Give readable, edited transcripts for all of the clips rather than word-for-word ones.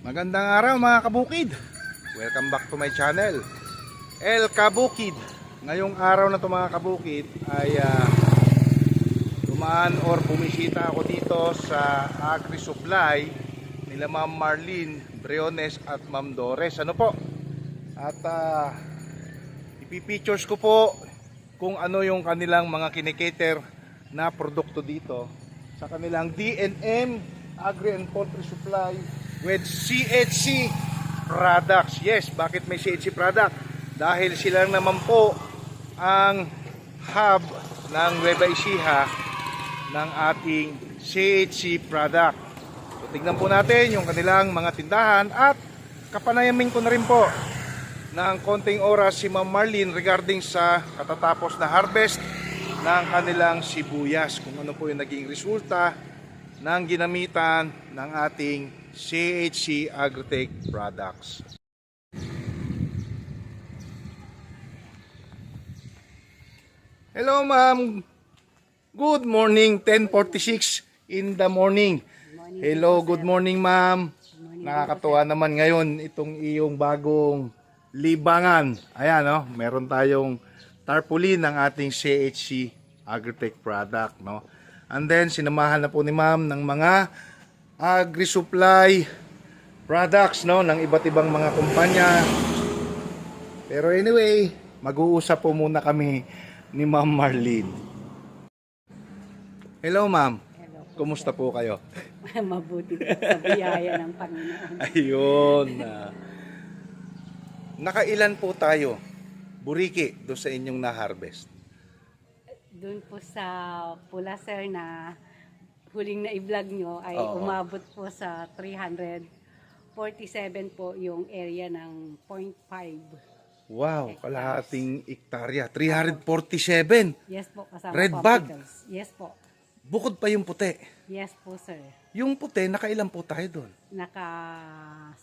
Magandang araw mga kabukid. Welcome back to my channel, El Kabukid. Ngayong araw na to mga kabukid ay dumaan or bumisita ako dito sa Agri Supply nila Ma'am Marlene Briones at Ma'am Dores. Ano po? At ipipictures ko po kung ano yung kanilang mga kinikater na produkto dito sa kanilang D&M Agri and Poultry Supply with CHC products. Yes, bakit may CHC product? Dahil sila naman po ang hub ng Nueva Ecija ng ating CHC product. So, tignan po natin yung kanilang mga tindahan at kapanayamin ko na rin po ng konting oras si Ma'am Marlene regarding sa katatapos na harvest ng kanilang sibuyas, kung ano po yung naging resulta ng ginamitan ng ating CHC Agritech products. Hello ma'am. Good morning, 10:46 in the morning. Hello, good morning ma'am. Nakakatuwa naman ngayon itong iyong bagong libangan. Ayan, no? Meron tayong tarpaulin ng ating CHC Agritech product, no? And then sinamahan na po ni ma'am ng mga agri-supply products, no, ng iba't ibang mga kumpanya. Pero anyway, mag-uusap po muna kami ni Ma'am Marlene. Hello ma'am. Hello po, Kumusta po kayo? Mabuti po sa biyaya ng Panginoon. Ayun. Nakailan po tayo, buriki, doon sa inyong na-harvest? Doon po sa pula sir na huling na i-vlog nyo ay Oo. umabot po sa 347 po yung area ng 0.5. Wow, kalahating ektarya. 347. Yes po, kasama Red po bag? pickles. Yes po. Bukod pa yung puti. Yes po sir. Yung puti, nakailan po tayo doon? Naka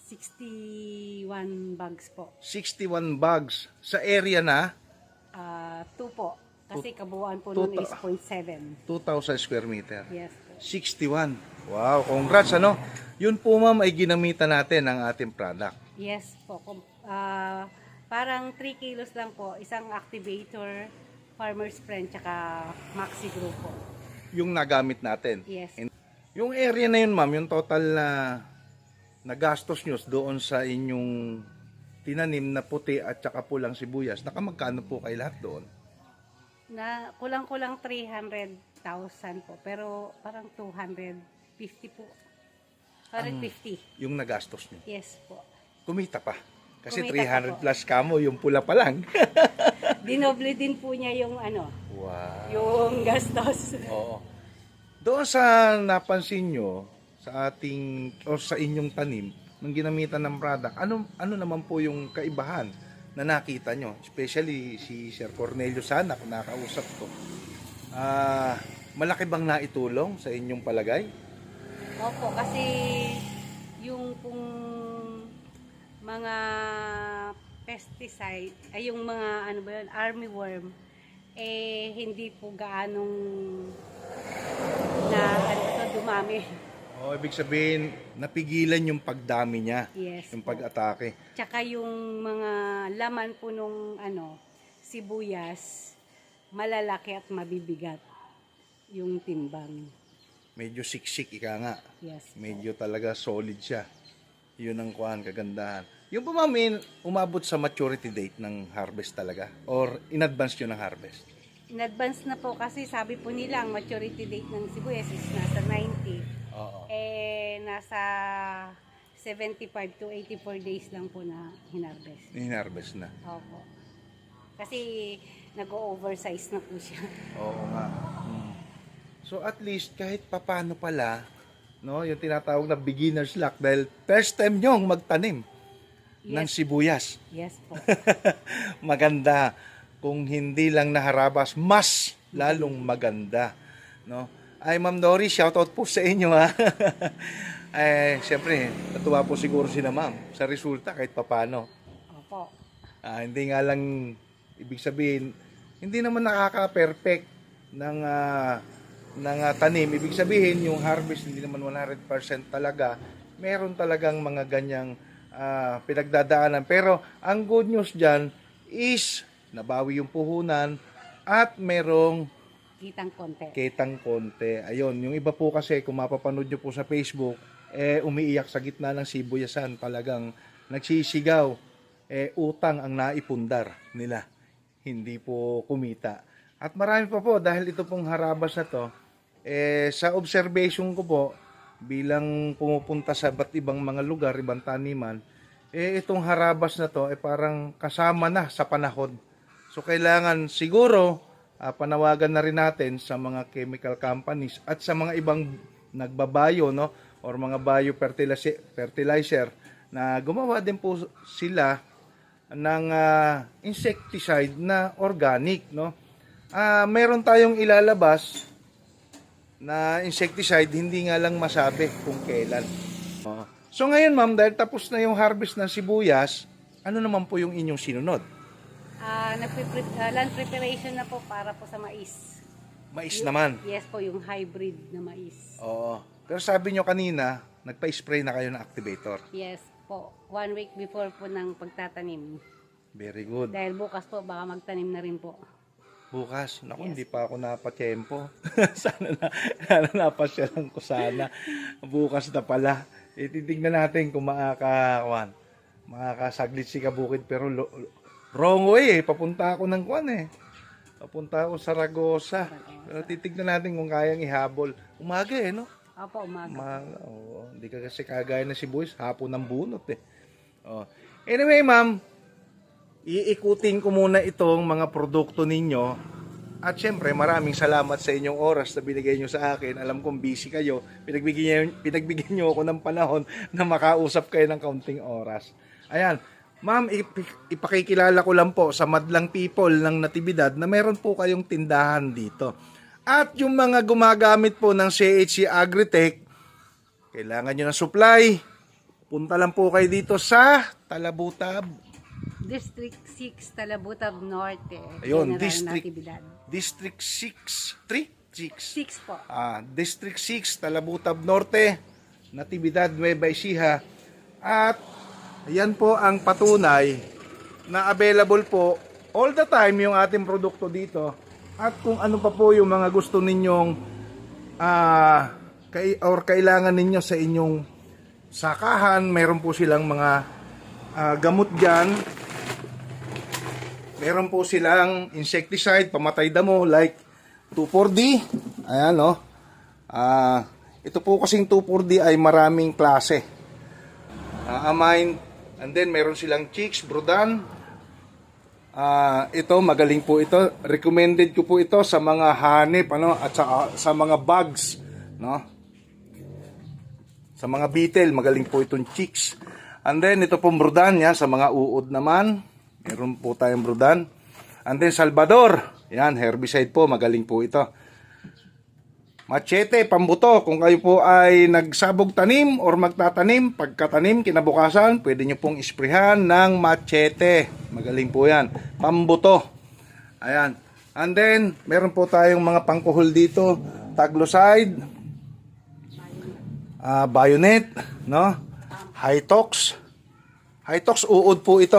61 bags po. 61 bags sa area na 2 po. Kasi kabuuan po Two- nun is 0.7. 2,000 square meter. Yes po. 61. Wow, congrats ano. Yun po ma'am ay ginamitan natin ang ating product. Yes po. Parang 3 kilos lang po. Isang activator, farmer's friend, tsaka maxi group po. Yung nagamit natin. Yes. Yung area na yun ma'am, yung total na nagastos nyo doon sa inyong tinanim na puti at saka pulang sibuyas, nakamagkano po kay lahat doon? Na kulang-kulang 300,000 po. Pero parang 250 po. 150. Yung nagastos nyo. Yes po. Kumita pa. Kasi Kumita 300 pa po. plus kamo, yung pula pa lang. Dinoble din po niya yung Wow. yung gastos. Oo. Doon sa napansin nyo sa ating o sa inyong tanim ng ginamitan ng product, ano naman po yung kaibahan na nakita nyo? Especially si Sir Cornelio sana kung nakausap ko. Malaki bang naitulong sa inyong palagay? Opo, kasi yung pong mga pesticide, ay yung mga armyworm, hindi po gaanong dumami. Ibig sabihin, napigilan yung pagdami niya, Yes yung po. pag-atake. Tsaka yung mga laman po nung sibuyas, malalaki at mabibigat yung timbang. Medyo siksik, ika nga. Yes po. Medyo talaga solid siya. Yun ang kagandahan. Yung po ma'am, umabot sa maturity date ng harvest talaga? Or in advance nyo ng harvest? In advance na po kasi sabi po nila ang maturity date ng sibuyas is nasa 90. Oo. Nasa 75 to 84 days lang po na hinarvest. In-harvest na. Opo. Kasi nag-oversize na po siya. Oo nga. So at least kahit papano pala, no, yung tinatawag na beginner's luck dahil first time nyong magtanim ng Yes. sibuyas. Yes po. Maganda. Kung hindi lang naharabas, mas lalong maganda, no? Ay Ma'am Dory, shoutout po sa inyo ha. Siyempre, natuwa po siguro si na ma'am sa resulta kahit papano. Opo. Hindi nga lang ibig sabihin, hindi naman nakaka-perfect ng tanim. Ibig sabihin, yung harvest hindi naman 100% talaga meron talagang mga ganyang pinagdadaanan. Pero ang good news dyan is nabawi yung puhunan at merong Kitang konti. kitang konti. Ayun, yung iba po kasi kung mapapanood nyo po sa Facebook, umiiyak sa gitna ng sibuyasan, talagang nagsisigaw, utang ang naipundar nila, hindi po kumita. At marami pa po, dahil ito pong harabas na to, sa observation ko po, bilang pumupunta sa iba't ibang mga lugar, ibang taniman, itong harabas na to, parang kasama na sa panahon. So kailangan siguro, panawagan na rin natin sa mga chemical companies at sa mga ibang nagbabayo, no, or mga bio fertilizer na gumawa din po sila ng insecticide na organic, no. Meron tayong ilalabas na insecticide, hindi nga lang masabi kung kailan. So ngayon ma'am, dahil tapos na yung harvest ng sibuyas, ano naman po yung inyong sinunod? Land preparation na po para po sa mais. Mais naman. Yes po, yung hybrid na mais. Oo. Pero sabi nyo kanina, nagpa-spray na kayo ng activator. Yes po, 1 week before po ng pagtatanim. Very good. Dahil bukas po, baka magtanim na rin po. Bukas, naku, Yes. hindi pa ako napatiyempo. sana napasyalan ko sana. Bukas na pala. Titignan natin kung makakasaglit si Kabukid, pero wrong way papunta ako ng papunta ako sa Saragossa. Pero titignan natin kung kayang ihabol. Umaga no? Opo, umaga. Oo, hindi ka kasi kagaya na si Boys, hapon ng bunot Oh. Anyway, ma'am, iikutin ko muna itong mga produkto ninyo. At syempre, maraming salamat sa inyong oras na binigay nyo sa akin. Alam kong busy kayo. Pinagbigyan nyo ako ng panahon na makausap kayo ng kaunting oras. Ayan. Ma'am, ipakikilala ko lang po sa madlang people ng Natividad na meron po kayong tindahan dito. At yung mga gumagamit po ng CHC Agritech, kailangan nyo ng supply, punta lang po kayo dito sa Talabutab. District 6, Talabutab Norte. Ayun, General District Natividad. District 6, 6 po. District 6, Talabutab Norte, Natividad, Nueva Ecija. At ayan po ang patunay na available po all the time yung ating produkto dito. At kung ano pa po yung mga gusto ninyong kailangan ninyo sa inyong sakahan, meron po silang mga gamot dyan. Meron po silang insecticide, pamatay damo, like 2,4-D. Ayan, no? Ito po kasing 2,4-D ay maraming klase. Amine, and then meron silang chicks, brudan. Ito, magaling po ito. Recommended ko po ito sa mga hanip, at sa mga bugs, no? Sa mga beetle, magaling po itong chicks. And then, ito pong brudan, sa mga uod naman. Meron po tayong brudan. And then, Salvador. Yan, herbicide po, magaling po ito. Machete, pambuto. Kung kayo po ay nagsabog tanim or magtatanim, pagkatanim, kinabukasan, pwede nyo pong isprehan ng machete. Magaling po yan. Pambuto. Ayan. And then, meron po tayong mga pangkuhol dito. Tagloside, bayonet, no? Hitox. Hitox, uod po ito.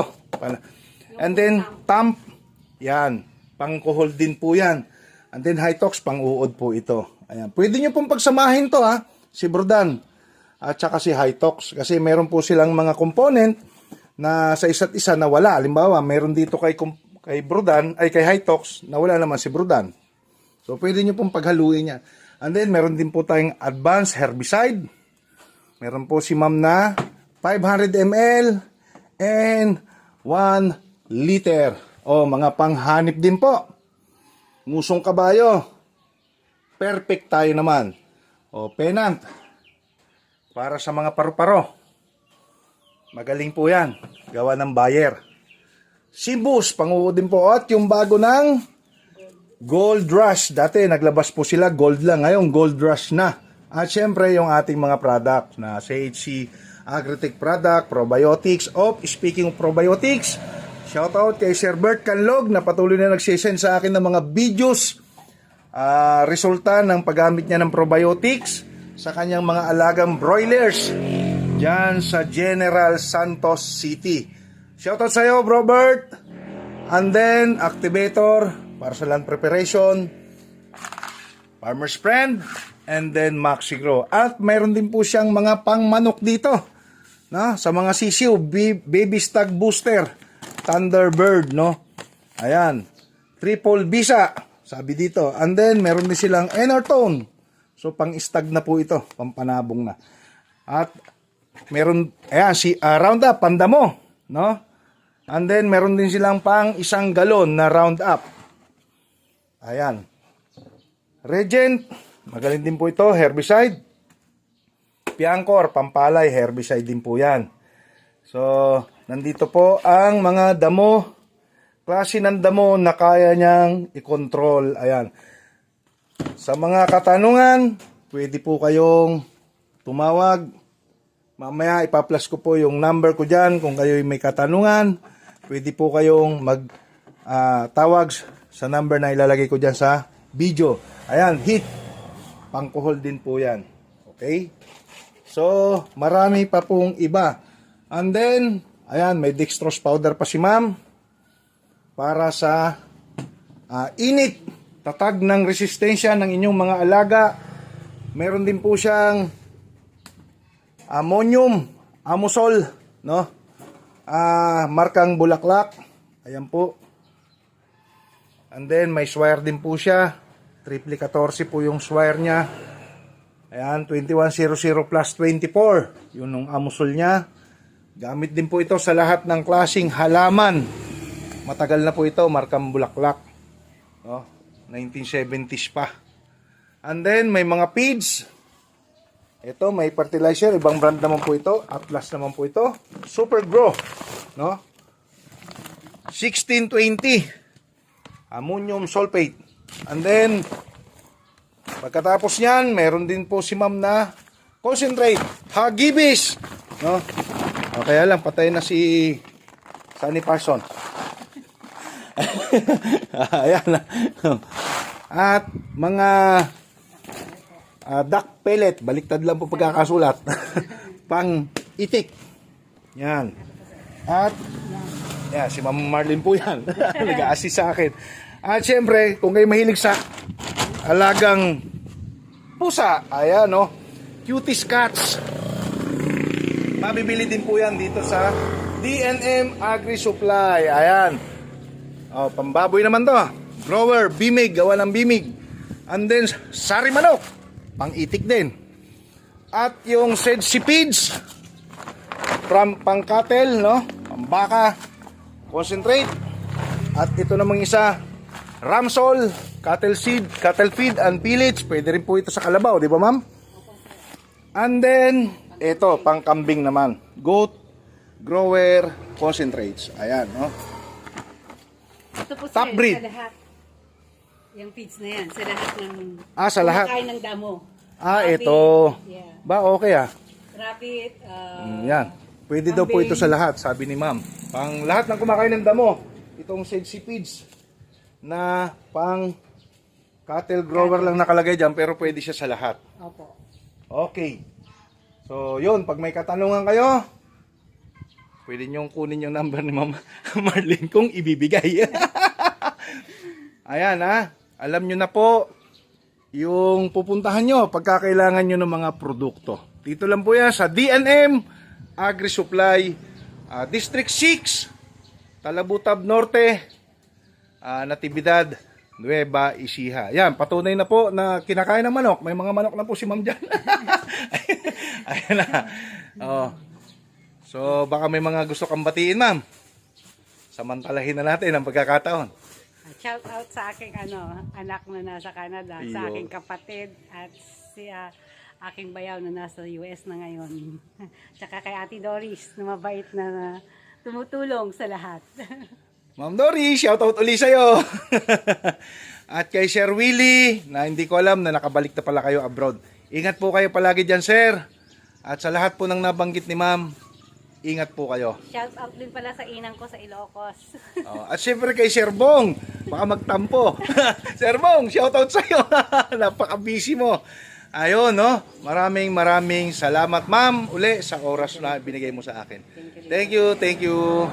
And then, tamp. Yan. Pangkuhol din po yan. And then, Hitox, pang-uod po ito. Ayan. Pwede nyo pong pagsamahin to, si Brudan at saka si Hitox. Kasi meron po silang mga component na sa isa't isa na wala. Halimbawa, meron dito kay Brudan, ay kay Hitox, na wala naman si Brudan. So, pwede nyo pong paghaluin yan. And then, meron din po tayong advanced herbicide. Meron po si ma'am na 500 ml and 1 liter. O, mga panghanip din po. Musong kabayo. Perfect tayo naman. O, penant. Para sa mga paru-paro. Magaling po yan. Gawa ng buyer. Sibus, panguod din po. At yung bago ng Gold Rush. Dati, naglabas po sila gold lang. Ngayon, Gold Rush na. At syempre, yung ating mga product na CHC Agritech product, probiotics. Speaking of probiotics, shoutout kay Sir Bert Canlog na patuloy na nagsisend sa akin ng mga videos resulta ng paggamit niya ng probiotics sa kanyang mga alagang broilers dyan sa General Santos City. Shoutout sa'yo, Robert. And then, activator para sa land preparation, Farmer's Friend, and then Maxigro. At mayroon din po siyang mga pangmanok dito. Na, sa mga sisiw, baby stag booster, Thunderbird, no? Ayan. Triple Bisa, sabi dito. And then, meron din silang Enertone. So, pang-stag na po ito. Pampanabong na. At, meron, ayan, si Roundup, pandamo. No? And then, meron din silang pang 1 galon na Roundup. Ayan. Regent, magaling din po ito. Herbicide. Piancor, pampalay. Herbicide din po yan. So, nandito po ang mga damo. Klase ng damo na kaya niyang i-control. Ayan. Sa mga katanungan, pwede po kayong tumawag. Mamaya ipa-plus ko po yung number ko dyan. Kung kayo may katanungan, pwede po kayong tawag sa number na ilalagay ko dyan sa video. Ayan, hit. Pangkuhol din po yan. Okay? So, marami pa pong iba. And then, ayan, may dextrose powder pa si ma'am. Para sa init, tatag ng resistensya ng inyong mga alaga. Meron din po siyang ammonium, amusol, no? Markang bulaklak. Ayan po. And then may swire din po siya. Triple 14 po yung swire niya. Ayan, 2100 plus 24. Yun yung amusol niya. Gamit din po ito sa lahat ng klaseng halaman. Matagal na po ito, markang bulaklak. No? 1970s pa. And then, may mga feeds. Ito, may fertilizer. Ibang brand naman po ito. Atlas naman po ito. Super Grow. No? 1620. Ammonium sulfate. And then, pagkatapos niyan, meron din po si ma'am na concentrate. Hagibis. No? O, kaya lang, patay na si Sunny Parson. Ayan na. At mga duck pellet, baliktad lang po pagkakasulat. Pang itik. Yan. At yan, si Ma'am Marlene po yan. Nag-a-assist sa akin. At syempre, kung kayo mahilig sa alagang pusa, ayan, no? Cuties cats. Mabibili din po yan dito sa D&M Agri Supply. Ayan. Oh, pambaboy naman to. Grower, bimig, gawa ng bimig. And then, sari manok. Pang-itik din. At yung sedsi feeds. From pang-cattle, no? Pambaka. Concentrate. At ito namang isa. Ramsol, cattle seed, cattle feed, and pellets. Pwede rin po ito sa kalabaw, di ba ma'am? And then, ito, pang-kambing naman. Goat, grower, concentrates. Ayan, no? Ito po Top sir, breed. sa lahat. Yung feeds na yan, sa lahat ng Sa lahat. kumakain ng damo. Ito. Yeah. Ba, okay Rabbit, Yan. Pwede daw po ito sa lahat, sabi ni ma'am. Pang lahat ng kumakain ng damo. Itong sedsi feeds na pang cattle grower lang nakalagay dyan, pero pwede siya sa lahat. opo. Okay. So, yun. Pag may katanungan kayo, pwede nyong kunin yung number ni Ma'am Marlene kung ibibigay. Ayan, alam nyo na po yung pupuntahan nyo pagkakailangan nyo ng mga produkto. Dito lang po yan sa D&M Agri Supply, District 6, Talabutab Norte, Natividad, Nueva Ecija. Yan, patunay na po na kinakain ng manok. May mga manok na po si ma'am dyan. Ayan na. Oh. So, baka may mga gusto kang batiin, ma'am. Samantalahin na natin ang pagkakataon. Shout out sa aking anak na nasa Canada, sa aking kapatid at si aking bayaw na nasa US na ngayon. Tsaka kay Ate Doris na mabait na tumutulong sa lahat. Ma'am Doris, shoutout uli sa'yo. At kay Sir Willie, na hindi ko alam na nakabalik na pala kayo abroad. Ingat po kayo palagi dyan, sir. At sa lahat po ng nabanggit ni ma'am, ingat po kayo. Shout out din pala sa inang ko sa Ilocos. At syempre kay Sir Bong, baka magtampo. Sir Bong, shoutout sa'yo. Napaka-busy mo. Ayun, no? Maraming salamat, ma'am, uli sa oras na binigay mo sa akin. Thank you, thank you.